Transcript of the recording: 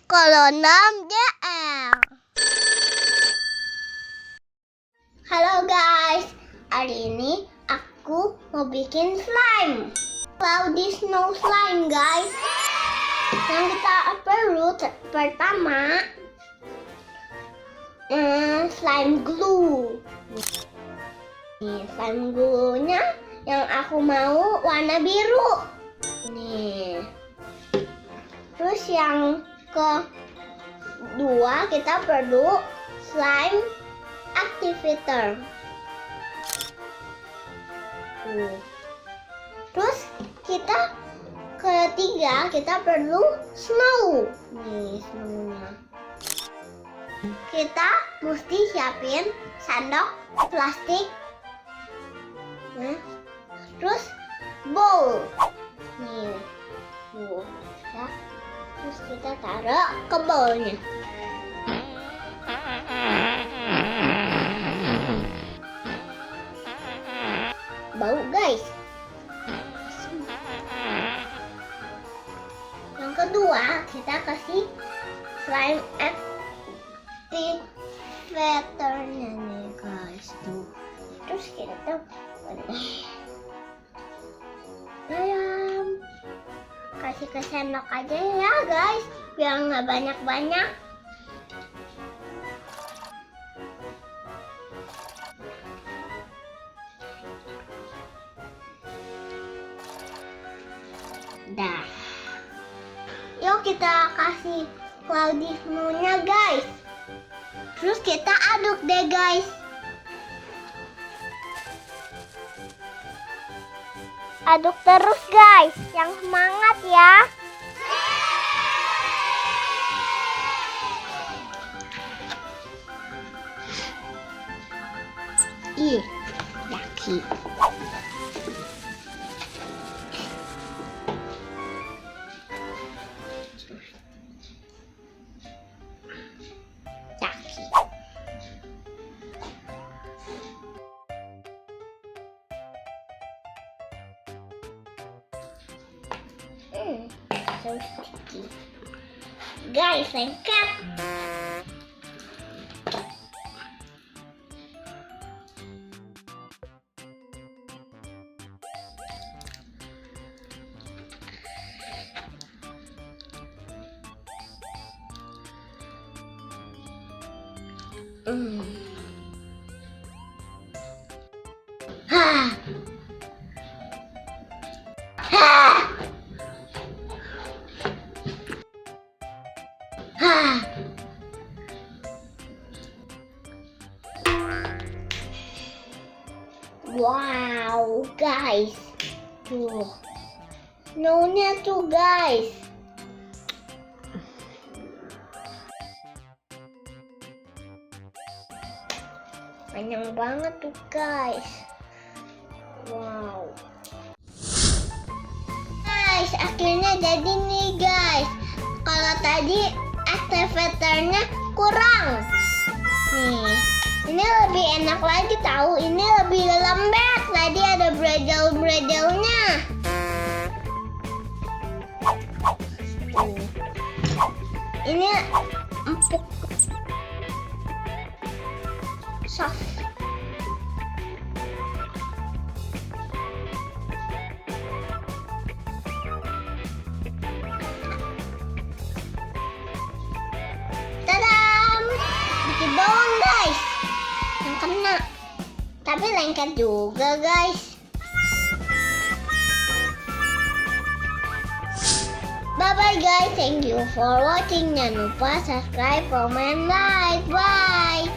Colondam JL. Halo guys, hari ini aku mau bikin slime. Cloudy snow slime guys. Yang kita perlu pertama slime glue. Nih slime glue-nya yang aku mau warna biru. Nih. Terus yang kedua kita perlu slime activator. Terus ketiga kita perlu snow. Nih snownya. Kita mesti siapin sendok plastik. Terus bowl. Nih. Ya. Terus kita taruh ke bowlnya. Bau guys. Yang kedua kita kasih slime activatornya nih guys tuh. Terus kita kasih ke sendok aja ya guys, biar nggak banyak-banyak. Dah. Yuk kita kasih cloudy snow-nya guys. Terus kita aduk deh guys. Aduk terus guys, yang semangat ya. Ih, yaki. So sticky. Guys, lengkap. Wow, guys, tuh, snownya tuh guys. Panjang banget tuh guys. Wow. Guys, akhirnya jadi nih guys. Kalau tadi activatornya kurang. Nih, ini lebih enak lagi tahu. Ini lebih lembek. Tadi ada bredel-bredelnya. Ini empuk. Soft. Tadam! Bikin bawang guys. Yang kena. Tapi lengket juga guys. Bye bye guys. Thank you for watching. Jangan lupa subscribe, comment, like. Bye.